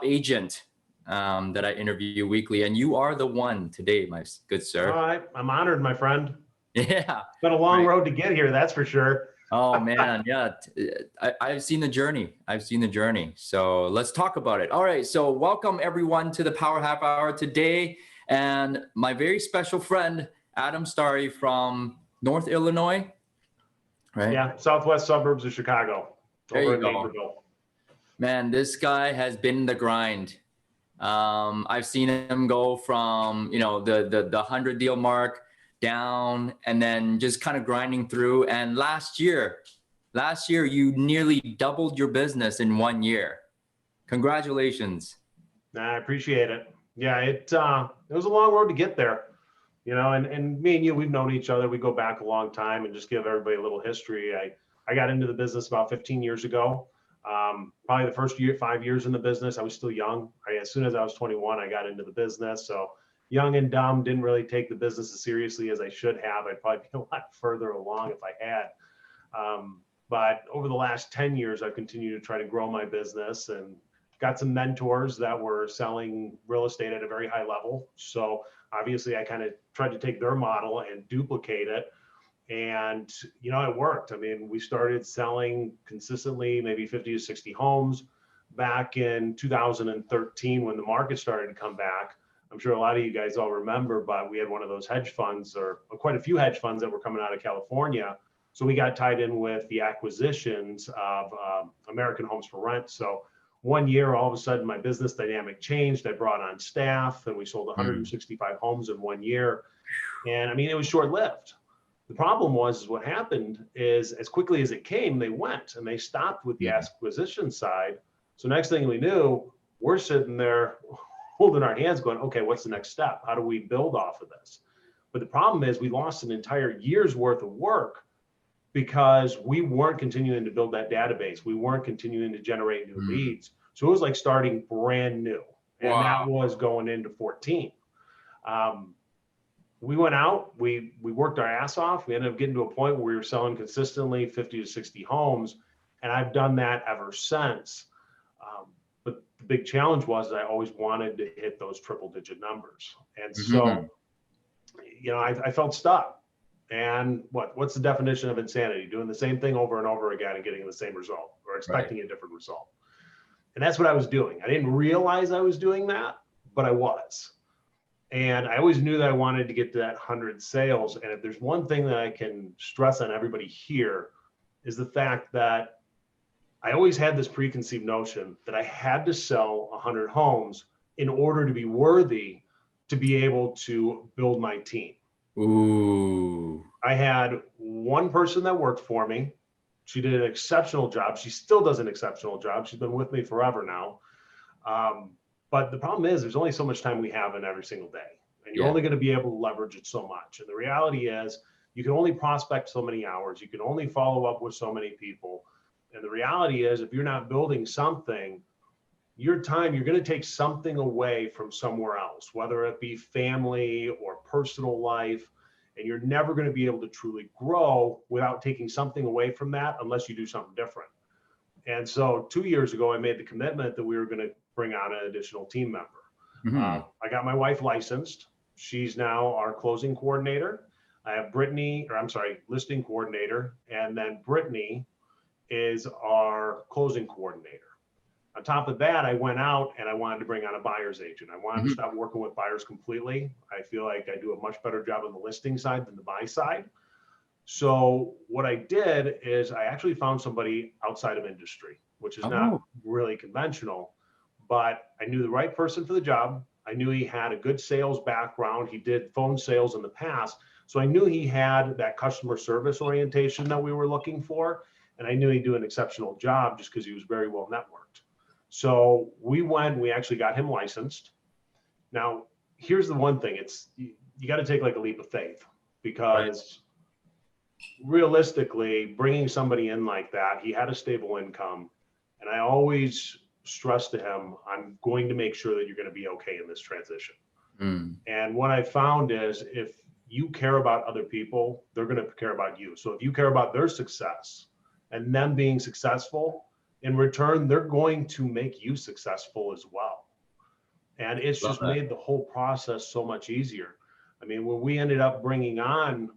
agent that I interview weekly, and you are the one today, my good All sir. right. I'm honored, my friend. Yeah, It's been a long great. road to get here, that's for sure. Oh man, yeah. I've seen the journey. I've seen the journey. So let's talk about it. All right. So welcome everyone to the Power Half Hour today, and my very special friend Adam Stary from North Illinois. Right. Yeah, southwest suburbs of Chicago, There over you in go. Naperville. Man, this guy has been in the grind. I've seen him go from, the 100 deal mark down and then just kind of grinding through. And last year you nearly doubled your business in 1 year. Congratulations. I appreciate it. Yeah, it was a long road to get there. And me and you, we've known each other. We go back a long time, and just give everybody a little history. I got into the business about 15 years ago. Probably the first 5 years in the business, I was still young. As soon as I was 21, I got into the business. So young and dumb, didn't really take the business as seriously as I should have. I'd probably be a lot further along if I had. But over the last 10 years, I've continued to try to grow my business and got some mentors that were selling real estate at a very high level. So obviously I kind of tried to take their model and duplicate it. And, it worked. I mean, we started selling consistently, maybe 50 to 60 homes back in 2013 when the market started to come back. I'm sure a lot of you guys all remember, but we had one of those hedge funds, or quite a few hedge funds that were coming out of California. So we got tied in with the acquisitions of American Homes for Rent. So 1 year, all of a sudden, my business dynamic changed. I brought on staff, and we sold 165 homes in 1 year. And I mean, it was short-lived. The problem was what happened is, as quickly as it came, they went and they stopped with the acquisition side. So next thing we knew, we're sitting there holding our hands going, okay, what's the next step? How do we build off of this? But the problem is we lost an entire year's worth of work because we weren't continuing to build that database. We weren't continuing to generate new leads. So it was like starting brand new. And that was going into 14. We went out, we worked our ass off. We ended up getting to a point where we were selling consistently 50 to 60 homes. And I've done that ever since. But the big challenge was that I always wanted to hit those triple digit numbers. And so, I felt stuck. And what's the definition of insanity? Doing the same thing over and over again and getting the same result, or expecting a different result. And that's what I was doing. I didn't realize I was doing that, but I was. And I always knew that I wanted to get to that 100 sales. And if there's one thing that I can stress on everybody here, is the fact that I always had this preconceived notion that I had to sell 100 homes in order to be worthy to be able to build my team. Ooh. I had one person that worked for me. She did an exceptional job. She still does an exceptional job. She's been with me forever now. But the problem is there's only so much time we have in every single day, and you're only going to be able to leverage it so much. And the reality is you can only prospect so many hours. You can only follow up with so many people. And the reality is if you're not building something, your time, you're going to take something away from somewhere else, whether it be family or personal life. And you're never going to be able to truly grow without taking something away from that unless you do something different. And so 2 years ago, I made the commitment that we were going to bring on an additional team member. I got my wife licensed. She's now our closing coordinator. I have listing coordinator. And then Brittany is our closing coordinator. On top of that, I went out and I wanted to bring on a buyer's agent. I wanted to stop working with buyers completely. I feel like I do a much better job on the listing side than the buy side. So what I did is I actually found somebody outside of industry, which is not really conventional, but I knew the right person for the job. I knew he had a good sales background. He did phone sales in the past. So I knew he had that customer service orientation that we were looking for. And I knew he'd do an exceptional job just because he was very well networked. So we actually got him licensed. Now, here's the one thing, you got to take like a leap of faith, because realistically, bringing somebody in like that, he had a stable income. And I always stress to him, I'm going to make sure that you're going to be okay in this transition. And what I found is if you care about other people, they're going to care about you. So if you care about their success and them being successful, in return, they're going to make you successful as well. And it's Love just that. made the whole process so much easier. I mean, when we ended up bringing on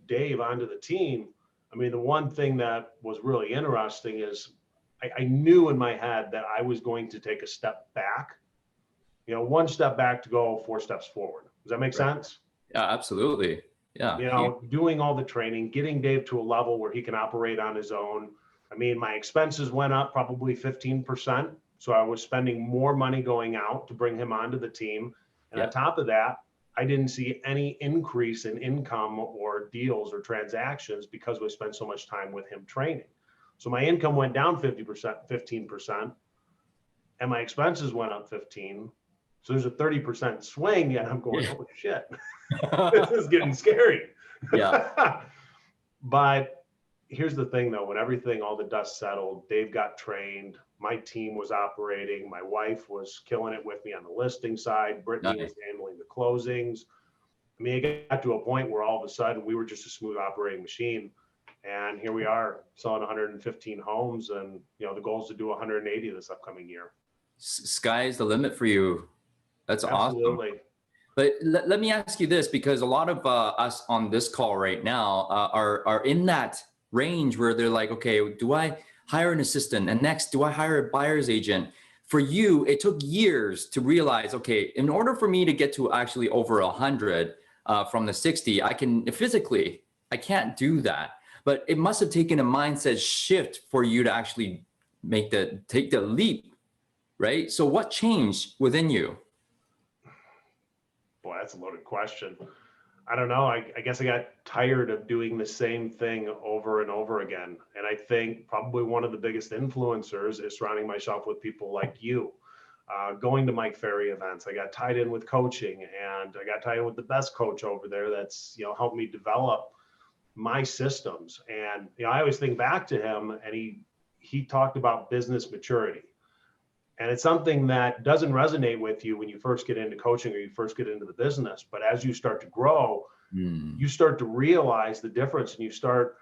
Dave onto the team, I mean, the one thing that was really interesting is I knew in my head that I was going to take a step back, one step back to go 4 steps forward. Does that make sense? Yeah, absolutely. Yeah. Doing all the training, getting Dave to a level where he can operate on his own. I mean, my expenses went up probably 15%. So I was spending more money going out to bring him onto the team. And on top of that, I didn't see any increase in income or deals or transactions because we spent so much time with him training. So my income went down 15%, and my expenses went up 15. So there's a 30% swing, and I'm going, holy shit, this is getting scary. Yeah. But here's the thing though, when all the dust settled, Dave got trained, my team was operating, my wife was killing it with me on the listing side, Brittany was handling the closings. I mean, it got to a point where all of a sudden we were just a smooth operating machine. And here we are selling 115 homes, and the goal is to do 180 this upcoming year. Sky's the limit for you. That's Absolutely. awesome. But let me ask you this, because a lot of us on this call right now are in that range where they're like, okay, do I hire an assistant? And next, do I hire a buyer's agent? For you, it took years to realize, okay, in order for me to get to actually over 100 from the 60, I can't do that. But it must have taken a mindset shift for you to actually take the leap, right? So what changed within you? Boy, that's a loaded question. I don't know. I guess I got tired of doing the same thing over and over again. And I think probably one of the biggest influencers is surrounding myself with people like you. Going to Mike Ferry events, I got tied in with coaching, and I got tied in with the best coach over there that's helped me develop my systems. And I always think back to him, and he talked about business maturity. And it's something that doesn't resonate with you when you first get into coaching or you first get into the business. But as you start to grow, you start to realize the difference, and you start,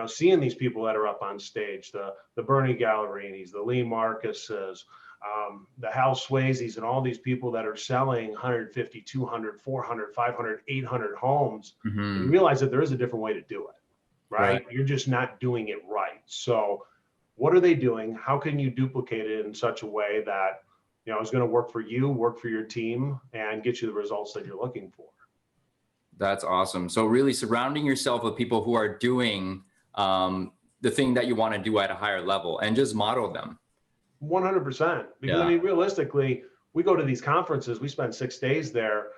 seeing these people that are up on stage, the Bernie Gallerinis, the Lee Marcuses, the Hal Swayzes, and all these people that are selling 150, 200, 400, 500, 800 homes. And you realize that there is a different way to do it, right? You're just not doing it right. So what are they doing? How can you duplicate it in such a way that is going to work for you, work for your team, and get you the results that you're looking for? That's awesome. So really surrounding yourself with people who are doing the thing that you want to do at a higher level, and just model them. 100%. Because I mean, realistically, we go to these conferences, we spend 6 days there,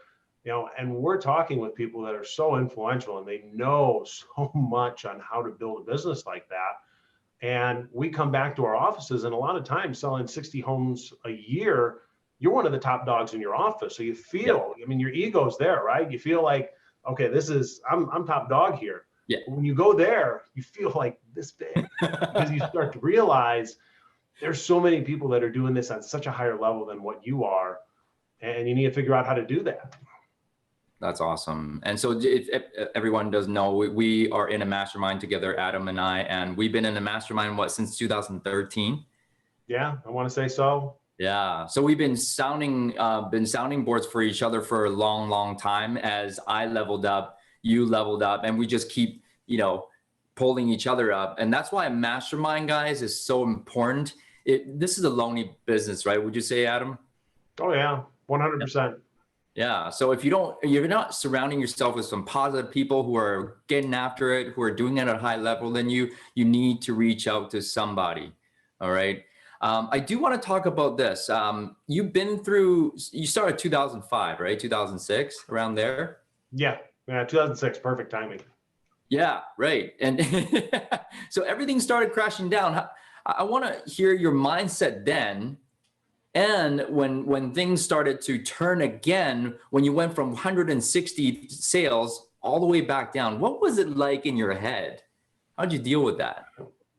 and we're talking with people that are so influential, and they know so much on how to build a business like that. And we come back to our offices, and a lot of times selling 60 homes a year, you're one of the top dogs in your office. So you feel, I mean, your ego's there, right? You feel like, okay, I'm top dog here. Yeah. But when you go there, you feel like this big, because you start to realize there's so many people that are doing this on such a higher level than what you are. And you need to figure out how to do that. That's awesome. And so if everyone doesn't know, we are in a mastermind together, Adam and I, and we've been in a mastermind, since 2013? Yeah, I want to say so. Yeah. So we've been sounding boards for each other for a long, long time. As I leveled up, you leveled up, and we just keep, pulling each other up. And that's why a mastermind, guys, is so important. This is a lonely business, right? Would you say, Adam? Oh yeah, 100%. Yeah. So if you're not surrounding yourself with some positive people who are getting after it, who are doing it at a high level than you need to reach out to somebody. All right. I do want to talk about this. You started 2005, right? 2006, around there. Yeah. 2006, perfect timing. Yeah. Right. And so everything started crashing down. I want to hear your mindset then. And when things started to turn again, when you went from 160 sales all the way back down, what was it like in your head? How'd you deal with that?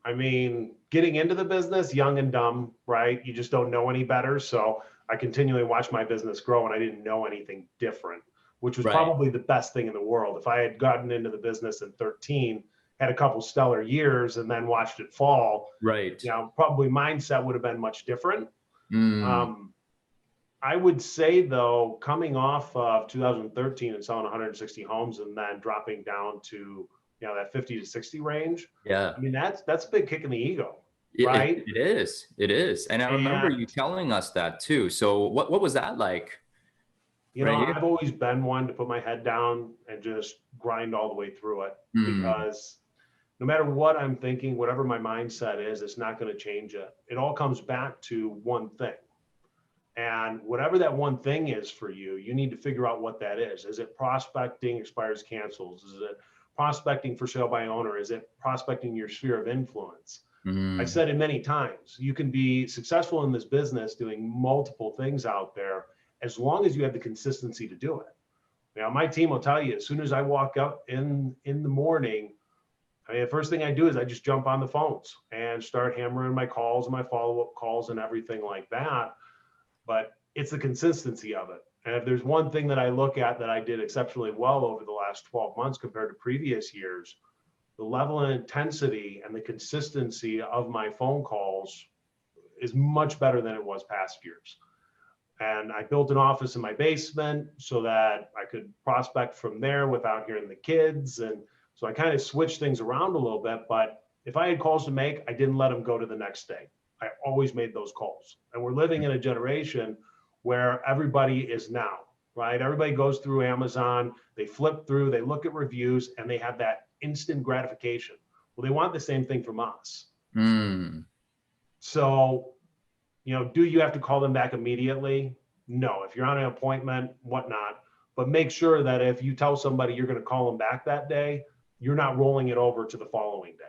I mean, getting into the business, young and dumb, right? You just don't know any better. So I continually watched my business grow, and I didn't know anything different, which was probably the best thing in the world. If I had gotten into the business in 13 had a couple stellar years and then watched it fall, Right. probably mindset would have been much different. Mm. I would say though, coming off of 2013 and selling 160 homes and then dropping down to, that 50 to 60 range. Yeah. I mean, that's a big kick in the ego, It, it, right? it is. It is. And I remember you And, telling us that too. So what was that like? Right. I've always been one to put my head down and just grind all the way through it, Mm. because no matter what I'm thinking, whatever my mindset is, it's not going to change it. It all comes back to one thing. And whatever that one thing is for you, you need to figure out what that is. Is it prospecting, expires, cancels? Is it prospecting for sale by owner? Is it prospecting your sphere of influence? I've Mm. said it many times. You can be successful in this business doing multiple things out there as long as you have the consistency to do it. My team will tell you, as soon as I walk up in the morning, I mean, the first thing I do is I just jump on the phones and start hammering my calls and my follow-up calls and everything like that. But it's the consistency of it. And if there's one thing that I look at that I did exceptionally well over the last 12 months compared to previous years, the level and intensity and the consistency of my phone calls is much better than it was past years. And I built an office in my basement so that I could prospect from there without hearing the kids. And so I kind of switched things around a little bit. But if I had calls to make, I didn't let them go to the next day. I always made those calls. And we're living in a generation where everybody is now, right? Everybody goes through Amazon, they flip through, they look at reviews, and they have that instant gratification. Well, they want the same thing from us. Mm. So, do you have to call them back immediately? No. If you're on an appointment, whatnot, but make sure that if you tell somebody you're going to call them back that day, you're not rolling it over to the following day.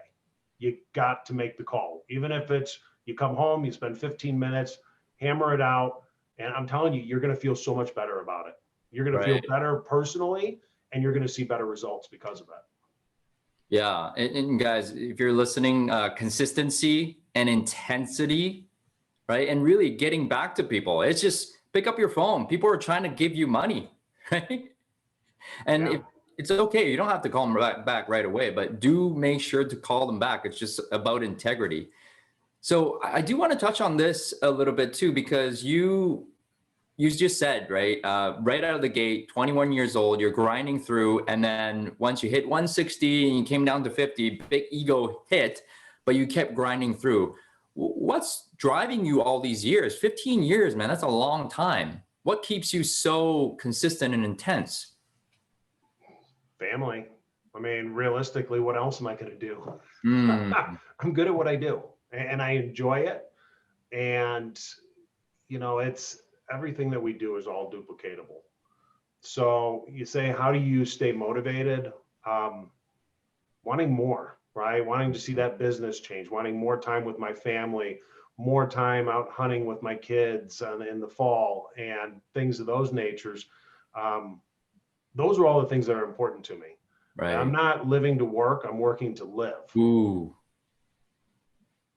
You got to make the call. Even if it's, you come home, you spend 15 minutes, hammer it out. And I'm telling you, you're going to feel so much better about it. You're going to feel Right. better personally, and you're going to see better results because of it. Yeah. And guys, if you're listening, consistency and intensity, right? And really getting back to people. It's just pick up your phone. People are trying to give you money, right? And Yeah. if it's okay, you don't have to call them back right away, but do make sure to call them back. It's just about integrity. So I do want to touch on this a little bit too, because you just said, right, right out of the gate, 21 years old, you're grinding through. And then once you hit 160 and you came down to 50, big ego hit, but you kept grinding through. What's driving you all these years? 15 years, man, that's a long time. What keeps you so consistent and intense? Family. I mean, realistically, what else am I going to do? Mm. I'm good at what I do and I enjoy it. And, it's everything that we do is all duplicatable. So you say, how do you stay motivated? Wanting more, right? Wanting to see that business change, wanting more time with my family, more time out hunting with my kids in the fall and things of those natures. Those are all the things that are important to me. And I'm Right. not living to work, I'm working to live. Ooh.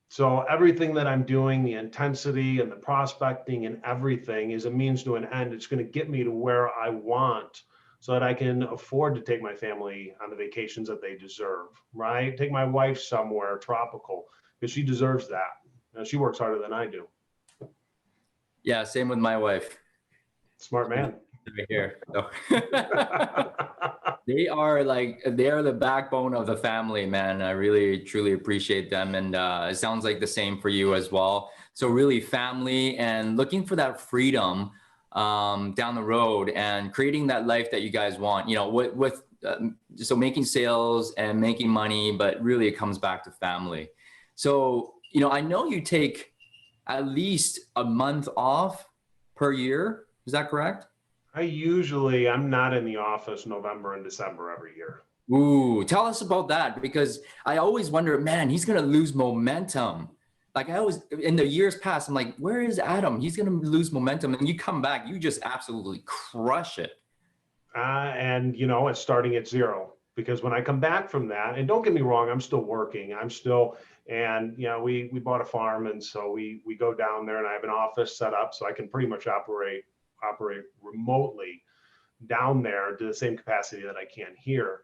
So everything that I'm doing, the intensity and the prospecting and everything is a means to an end. It's going to get me to where I want so that I can afford to take my family on the vacations that they deserve, right? Take my wife somewhere tropical because she deserves that. She works harder than I do. Yeah, same with my wife. Smart man. Right here. So. They are the backbone of the family, man. I really, truly appreciate them. And it sounds like the same for you as well. So really family and looking for that freedom down the road and creating that life that you guys want, so making sales and making money, but really it comes back to family. So, I know you take at least a month off per year. Is that correct? I'm not in the office November and December every year. Ooh, tell us about that, because I always wonder, man, he's going to lose momentum. Like I always, in the years past, I'm like, where is Adam? He's going to lose momentum. And you come back, you just absolutely crush it. And it's starting at zero, because when I come back from that, and don't get me wrong, I'm still working. And we bought a farm, and so we go down there, and I have an office set up so I can pretty much operate remotely down there to the same capacity that I can here.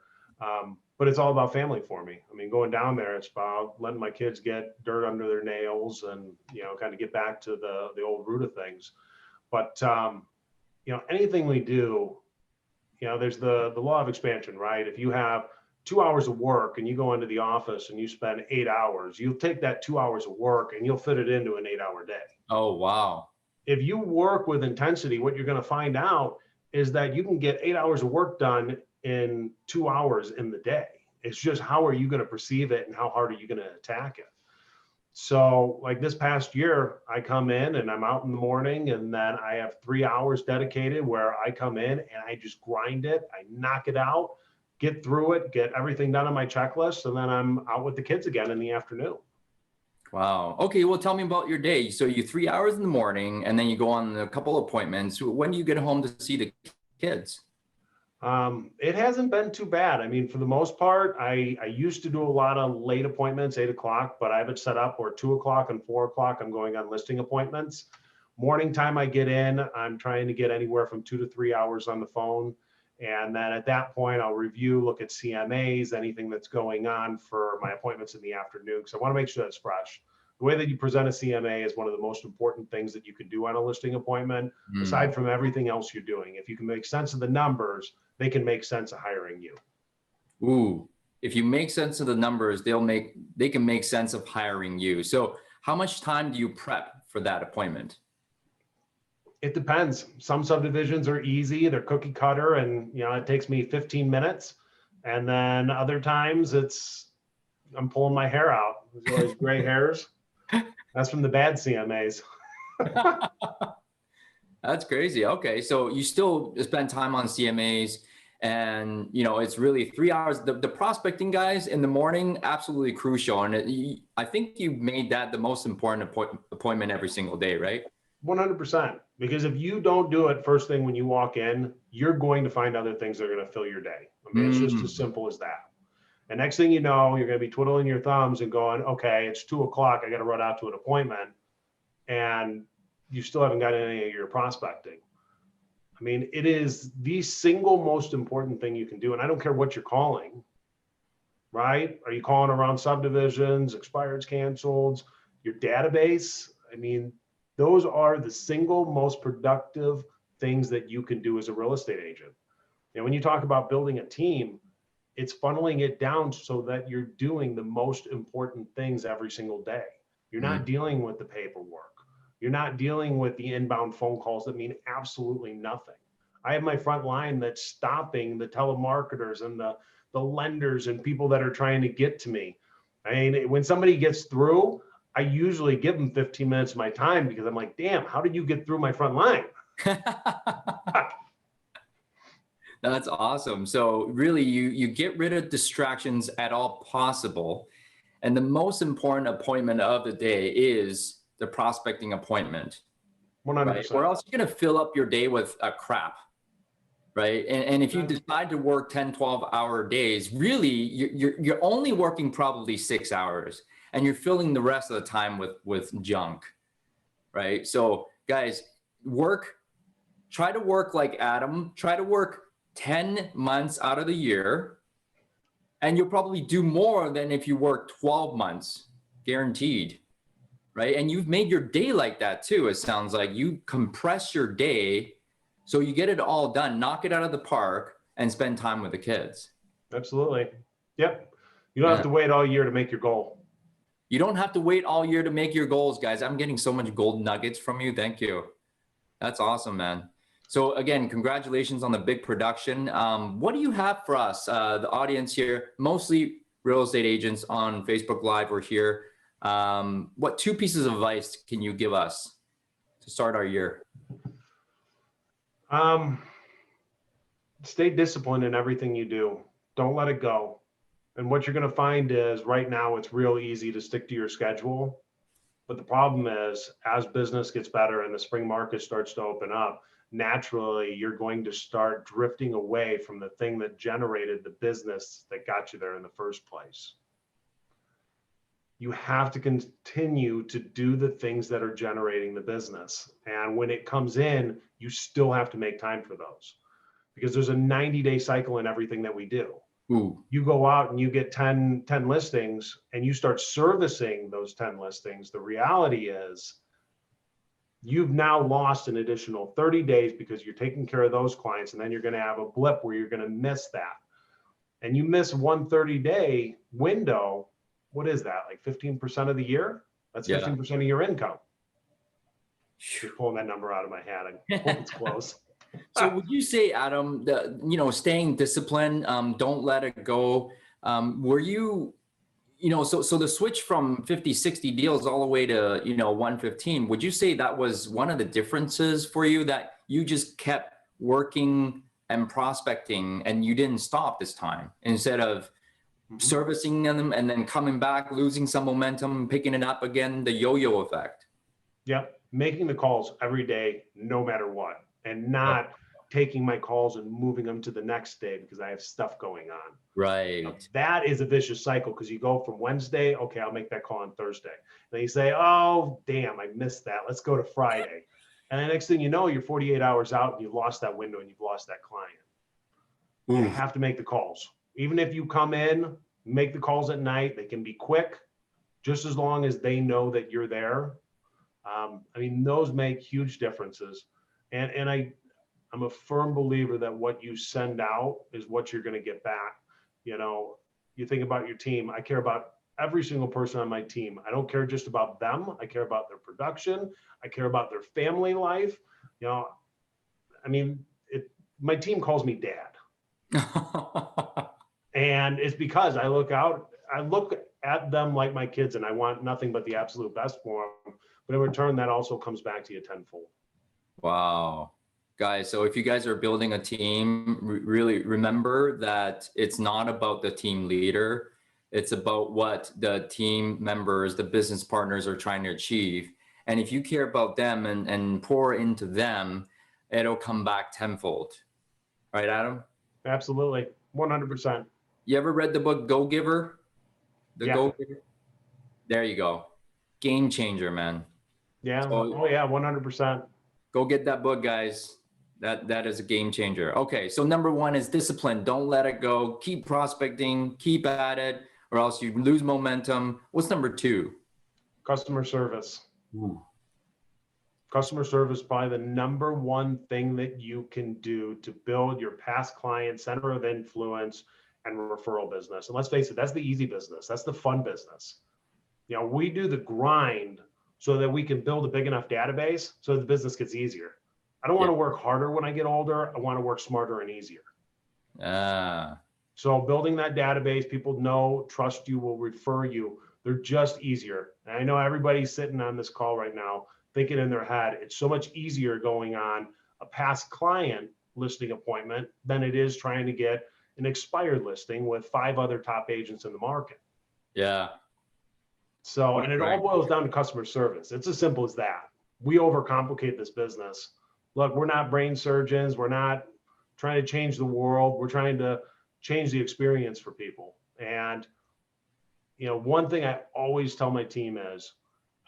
but it's all about family for me. I mean, going down there, it's about letting my kids get dirt under their nails and, kind of get back to the old root of things. But, anything we do, there's the law of expansion, right? If you have 2 hours of work and you go into the office and you spend 8 hours, you'll take that 2 hours of work and you'll fit it into an 8-hour day. Oh, wow. If you work with intensity, what you're going to find out is that you can get 8 hours of work done in 2 hours in the day. It's just how are you going to perceive it and how hard are you going to attack it? So like this past year, I come in and I'm out in the morning, and then I have 3 hours dedicated where I come in and I just grind it. I knock it out, get through it, get everything done on my checklist, and then I'm out with the kids again in the afternoon. Wow. Okay. Well, tell me about your day. So you 3 hours in the morning and then you go on a couple appointments. When do you get home to see the kids? It hasn't been too bad. I mean, for the most part, I used to do a lot of late appointments, 8 o'clock, but I have it set up where 2 o'clock and 4 o'clock, I'm going on listing appointments. Morning time I get in, I'm trying to get anywhere from 2 to 3 hours on the phone. And then at that point, I'll review, look at CMAs, anything that's going on for my appointments in the afternoon, because I want to make sure that's fresh. The way that you present a CMA is one of the most important things that you can do on a listing appointment, aside from everything else you're doing. If you can make sense of the numbers, they can make sense of hiring you. Ooh, if you make sense of the numbers, they can make sense of hiring you. So how much time do you prep for that appointment? It depends. Some subdivisions are easy, they're cookie cutter, and it takes me 15 minutes. And then other times I'm pulling my hair out. There's always gray hairs. That's from the bad CMAs. That's crazy. Okay. So you still spend time on CMAs, and it's really 3 hours. The prospecting, guys, in the morning, absolutely crucial. And I think you made that the most important appointment every single day, right? 100%. Because if you don't do it first thing when you walk in, you're going to find other things that are going to fill your day. I mean, it's just as simple as that. And next thing you know, you're going to be twiddling your thumbs and going, okay, it's 2 o'clock. I got to run out to an appointment. And you still haven't got any of your prospecting. I mean, it is the single most important thing you can do. And I don't care what you're calling, right? Are you calling around subdivisions, expireds, canceled, your database? I mean, those are the single most productive things that you can do as a real estate agent. And when you talk about building a team, it's funneling it down so that you're doing the most important things every single day. You're not dealing with the paperwork. You're not dealing with the inbound phone calls that mean absolutely nothing. I have my front line that's stopping the telemarketers and the lenders and people that are trying to get to me. I mean, when somebody gets through, I usually give them 15 minutes of my time, because I'm like, damn, how did you get through my front line? That's awesome. So really you get rid of distractions at all possible. And the most important appointment of the day is the prospecting appointment. 100%. Right? Or else you're going to fill up your day with crap. Right. And if you decide to work 10, 12-hour days, really, you're only working probably 6 hours, and you're filling the rest of the time with junk. Right. So guys, try to work like Adam, try to work 10 months out of the year, and you'll probably do more than if you work 12 months, guaranteed. Right. And you've made your day like that too. It sounds like you compress your day so you get it all done, knock it out of the park, and spend time with the kids. Absolutely. Yep. You don't have to wait all year to make your goal. You don't have to wait all year to make your goals, guys. I'm getting so much gold nuggets from you. Thank you. That's awesome, man. So again, congratulations on the big production. What do you have for us, the audience here, mostly real estate agents on Facebook Live or here? What 2 pieces of advice can you give us to start our year? Stay disciplined in everything you do. Don't let it go. And what you're going to find is right now it's real easy to stick to your schedule. But the problem is, as business gets better and the spring market starts to open up, naturally you're going to start drifting away from the thing that generated the business that got you there in the first place. You have to continue to do the things that are generating the business. And when it comes in, you still have to make time for those, because there's a 90-day cycle in everything that we do. Ooh. You go out and you get 10 listings and you start servicing those 10 listings. The reality is you've now lost an additional 30 days because you're taking care of those clients. And then you're going to have a blip where you're going to miss that. And you miss one 30-day window. What is that? Like 15% of the year? That's 15% of your income. Just pulling that number out of my hat. I hope it's close. So would you say, Adam, staying disciplined, don't let it go. Were you, so the switch from 50, 60 deals all the way to, 115, would you say that was one of the differences for you, that you just kept working and prospecting and you didn't stop this time, instead of servicing them and then coming back, losing some momentum, picking it up again, the yo-yo effect? Yep. Making the calls every day, no matter what, and not taking my calls and moving them to the next day because I have stuff going on. Right. That is a vicious cycle, because you go from Wednesday, okay, I'll make that call on Thursday. Then you say, oh, damn, I missed that. Let's go to Friday. And the next thing you know, you're 48 hours out and you've lost that window and you've lost that client. You have to make the calls. Even if you come in, make the calls at night, they can be quick, just as long as they know that you're there. Those make huge differences. And I'm a firm believer that what you send out is what you're going to get back. You think about your team. I care about every single person on my team. I don't care just about them. I care about their production. I care about their family life. My team calls me dad. And it's because I look at them like my kids, and I want nothing but the absolute best for them. But in return, that also comes back to you tenfold. Wow. Guys, so if you guys are building a team, really remember that it's not about the team leader. It's about what the team members, the business partners are trying to achieve. And if you care about them and pour into them, it'll come back tenfold. Right, Adam? Absolutely. 100%. You ever read the book Go Giver? Go Giver? There you go. Game changer, man. Yeah. So, 100%. Go get that book, guys. That is a game changer. Okay, so number one is discipline. Don't let it go. Keep prospecting, keep at it, or else you lose momentum. What's number two? Customer service. Ooh. Customer service is probably the number one thing that you can do to build your past client center of influence and referral business. And let's face it, that's the easy business. That's the fun business. We do the grind so that we can build a big enough database so the business gets easier. I don't want to work harder when I get older. I want to work smarter and easier. So building that database, people know, trust you, will refer you. They're just easier. And I know everybody's sitting on this call right now thinking in their head, it's so much easier going on a past client listing appointment than it is trying to get an expired listing with 5 other top agents in the market. Yeah. So, and it all boils down to customer service. It's as simple as that. We overcomplicate this business. Look, we're not brain surgeons. We're not trying to change the world. We're trying to change the experience for people. And, one thing I always tell my team is,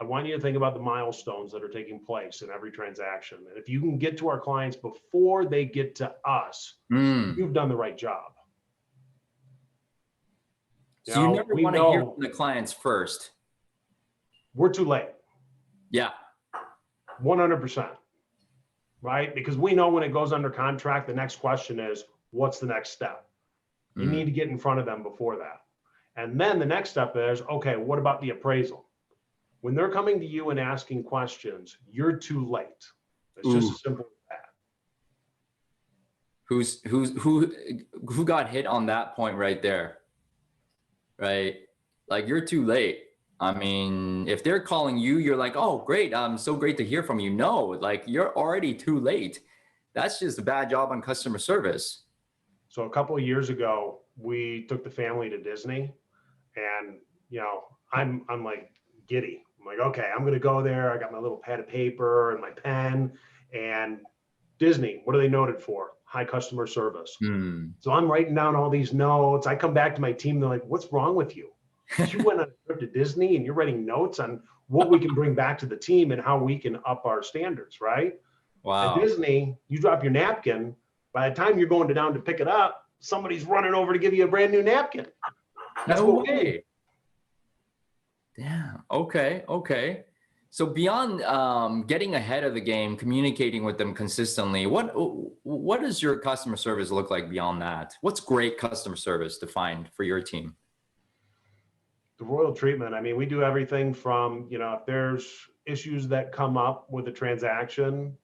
I want you to think about the milestones that are taking place in every transaction. And if you can get to our clients before they get to us, you've done the right job. So you never want to hear from the clients first. We're too late. Yeah. 100%. Right? Because we know when it goes under contract, the next question is, what's the next step? You need to get in front of them before that. And then the next step is, okay, what about the appraisal? When they're coming to you and asking questions, you're too late. It's just as simple as that. Who got hit on that point right there? Right? Like, you're too late. If they're calling you, you're like, oh, great. So great to hear from you. No, like, you're already too late. That's just a bad job on customer service. So a couple of years ago, we took the family to Disney, and, I'm like giddy. I'm like, okay, I'm going to go there. I got my little pad of paper and my pen. And Disney, what are they noted for? High customer service. So I'm writing down all these notes. I come back to my team. They're like, what's wrong with you? You went on a trip to Disney and you're writing notes on what we can bring back to the team and how we can up our standards, right? Wow. At Disney, you drop your napkin. By the time you're going down to pick it up, somebody's running over to give you a brand new napkin. That's No what we do. way. Damn. Okay. Okay. So beyond getting ahead of the game, communicating with them consistently, what does your customer service look like beyond that? What's great customer service defined for your team? The royal treatment. I mean, we do everything from, you know, if there's issues that come up with a transaction,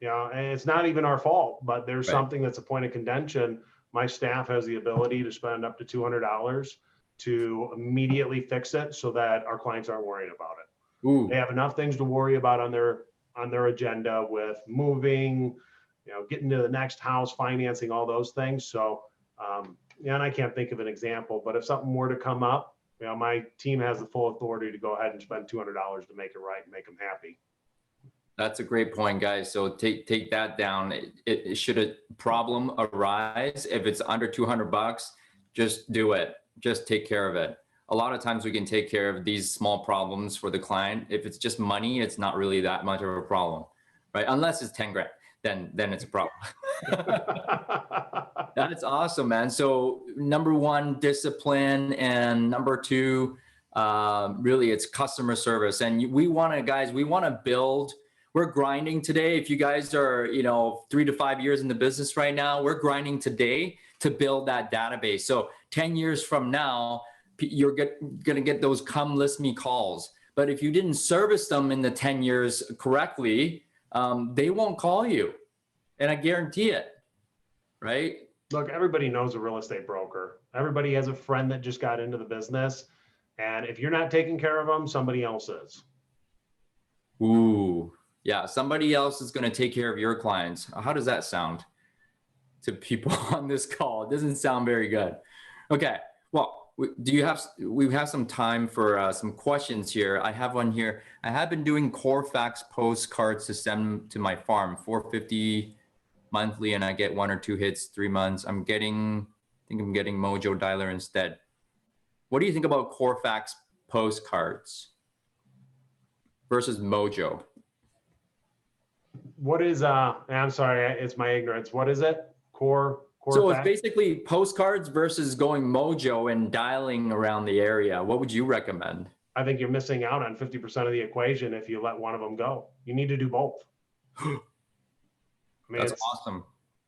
you know, and it's not even our fault, but there's Right. something that's a point of contention. My staff has the ability to spend up to $200 to immediately fix it so that our clients aren't worried about it. Ooh, They have enough things to worry about on their agenda with moving, you know, getting to the next house, financing, all those things. So, yeah, and I can't think of an example, but if something were to come up, you know, my team has the full authority to go ahead and spend $200 to make it right and make them happy. that's a great point, guys. So take that down. Should a problem arise, if it's under 200 bucks, just do it. Just take care of it. A lot of times we can take care of these small problems for the client. If it's just money, it's not really that much of a problem, right? Unless it's 10 grand, then it's a problem. That's awesome, man. So number one, discipline, and number two, really it's customer service. And we want to, guys, we want to build. We're grinding today. If you guys are, you know, 3 to 5 years in the business right now, we're grinding today to build that database. So 10 years from now, you're going to get those come list me calls. But if you didn't service them in the 10 years correctly, they won't call you. And I guarantee it, right? Look, everybody knows a real estate broker. Everybody has a friend that just got into the business. And if you're not taking care of them, somebody else is. Ooh, yeah. Somebody else is going to take care of your clients. How does that sound to people on this call? It doesn't sound very good. Okay. Well, we have some time for some questions here. I have one here. I have been doing Fax postcards to send to my farm, $450 monthly, and I get 1 or 2 hits 3 months. I think I'm getting Mojo Dialer instead. What do you think about Fax postcards versus Mojo? What is, I'm sorry, it's my ignorance. What is it? So it's Fax? basically postcards versus going Mojo and dialing around the area. What would you recommend? I think you're missing out on 50% of the equation if you let one of them go. You need to do both. I mean, That's awesome.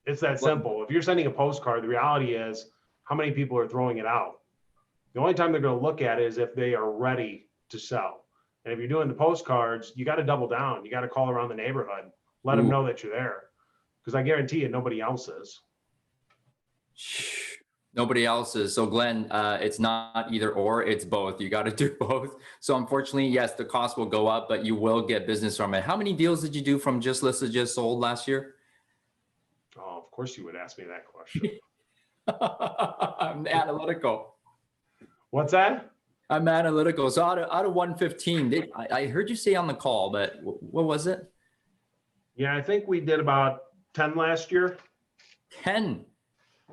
It's that simple. If you're sending a postcard, the reality is how many people are throwing it out. The only time they're going to look at it is if they are ready to sell. And if you're doing the postcards, you got to double down. You got to call around the neighborhood, let them know that you're there. Because I guarantee you, nobody else is. Nobody else is. So Glenn, it's not either or, it's both. You got to do both. So unfortunately, yes, the cost will go up, but you will get business from it. How many deals did you do from just listed, just sold last year? Oh, of course you would ask me that question. I'm analytical. What's that? I'm analytical. So out of 115, I heard you say on the call, but what was it? Yeah, I think we did about 10 last year. 10.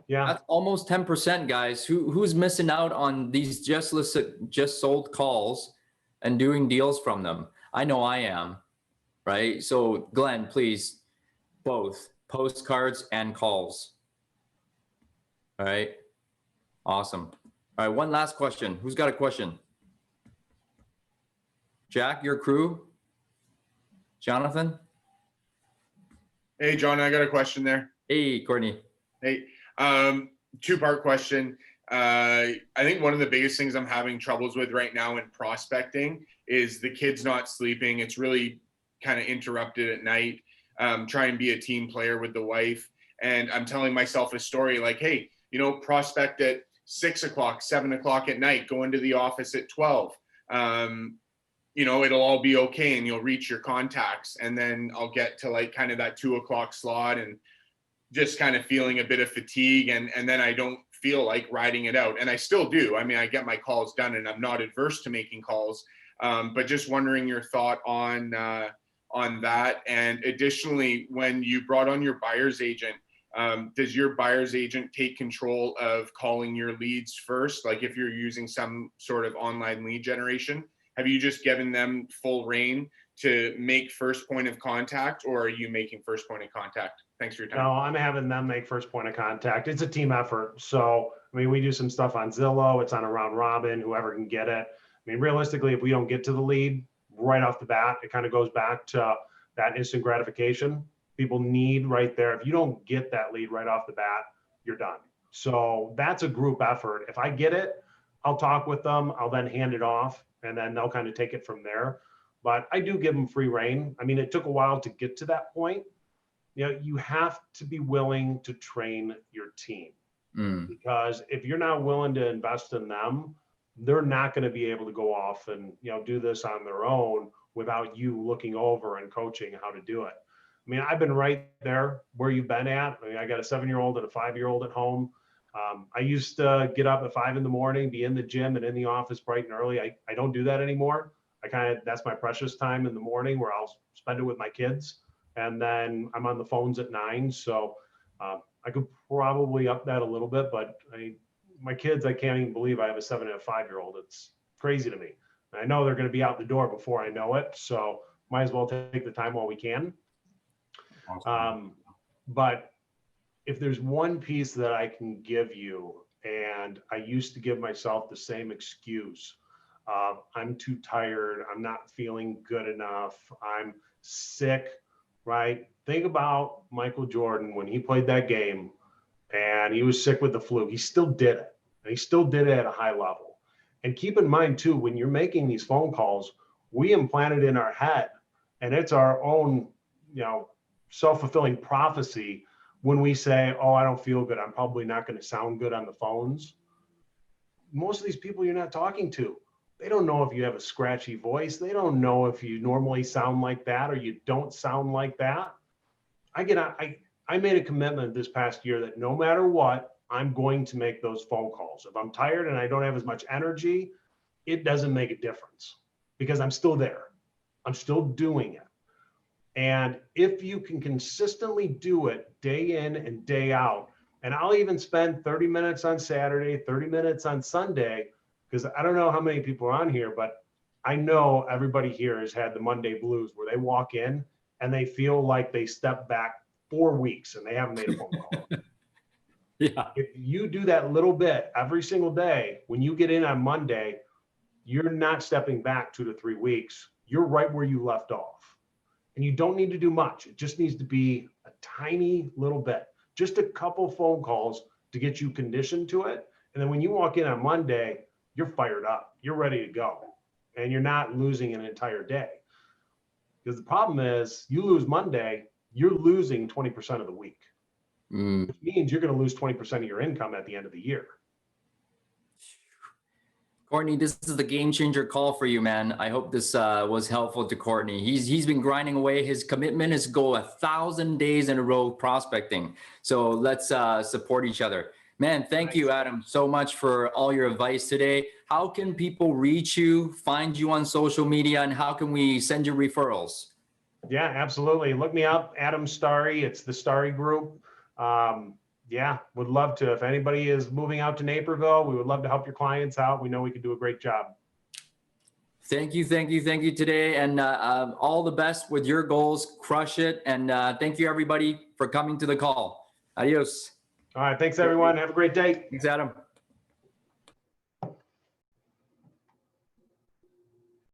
Yeah. That's almost 10%, guys. Who's missing out on these just listed, just sold calls and doing deals from them? I know I am, right? So Glenn, please, both postcards and calls. All right. Awesome. All right. One last question. Who's got a question? Jack, your crew? Jonathan? Hey, John, I got a question there. Hey, Courtney. Hey, two-part question. I think one of the biggest things I'm having troubles with right now in prospecting is the kids not sleeping. It's really kind of interrupted at night. Try and be a team player with the wife. And I'm telling myself a story like, hey, you know, prospect at 6 o'clock, 7 o'clock at night, go into the office at 12. You know, it'll all be okay and you'll reach your contacts. And then I'll get to like kind of that 2 o'clock slot and just kind of feeling a bit of fatigue. And then I don't feel like riding it out. And I still do. I mean, I get my calls done and I'm not adverse to making calls. But just wondering your thought on that. And additionally, when you brought on your buyer's agent, does your buyer's agent take control of calling your leads first? Like if you're using some sort of online lead generation, have you just given them full reign to make first point of contact, or are you making first point of contact? Thanks for your time. No, I'm having them make first point of contact. It's a team effort. So, I mean, we do some stuff on Zillow. It's on a round robin, whoever can get it. I mean, realistically, if we don't get to the lead right off the bat, it kind of goes back to that instant gratification people need right there. If you don't get that lead right off the bat, you're done. So that's a group effort. If I get it, I'll talk with them. I'll then hand it off, and then they'll kind of take it from there. But I do give them free reign. I mean, it took a while to get to that point. You know, you have to be willing to train your team, because if you're not willing to invest in them, they're not going to be able to go off and, you know, do this on their own without you looking over and coaching how to do it. I mean, I've been right there where you've been at. I mean, I got a 7-year-old and a 5-year-old at home. I used to get up at 5 a.m, be in the gym and in the office bright and early. I don't do that anymore. That's my precious time in the morning where I'll spend it with my kids. And then I'm on the phones at 9. So I could probably up that a little bit, but my kids, I can't even believe I have a 7 and a 5-year-old. It's crazy to me. I know they're going to be out the door before I know it. So might as well take the time while we can. Awesome. But if there's one piece that I can give you, and I used to give myself the same excuse, I'm too tired, I'm not feeling good enough, I'm sick, right? Think about Michael Jordan when he played that game and he was sick with the flu. He still did it, and he still did it at a high level. And keep in mind too, when you're making these phone calls, we implant it in our head, and it's our own, you know, self-fulfilling prophecy when we say, oh, I don't feel good, I'm probably not going to sound good on the phones. Most of these people you're not talking to, they don't know if you have a scratchy voice. They don't know if you normally sound like that or you don't sound like that. I made a commitment this past year that no matter what, I'm going to make those phone calls. If I'm tired and I don't have as much energy, it doesn't make a difference, because I'm still there. I'm still doing it. And if you can consistently do it day in and day out, and I'll even spend 30 minutes on Saturday, 30 minutes on Sunday, because I don't know how many people are on here, but I know everybody here has had the Monday blues where they walk in and they feel like they stepped back 4 weeks and they haven't made a phone call. Yeah. If you do that little bit every single day, when you get in on Monday, you're not stepping back 2 to 3 weeks. You're right where you left off. And you don't need to do much. It just needs to be a tiny little bit, just a couple phone calls to get you conditioned to it. And then when you walk in on Monday, you're fired up, you're ready to go, and you're not losing an entire day. Because the problem is, you lose Monday, you're losing 20% of the week, which means you're going to lose 20% of your income at the end of the year. Courtney, this is the game changer call for you, man. I hope this was helpful to Courtney. He's been grinding away. His commitment is go 1,000 days in a row prospecting. So let's support each other. Man, thank you, Adam, so much for all your advice today. How can people reach you, find you on social media, and how can we send you referrals? Yeah, absolutely. Look me up, Adam Stary. It's the Stary Group. Yeah, would love to. If anybody is moving out to Naperville, we would love to help your clients out. We know we can do a great job. Thank you today, and all the best with your goals. Crush it, and thank you everybody for coming to the call. Adios. All right, thanks everyone. Have a great day. Thanks, Adam.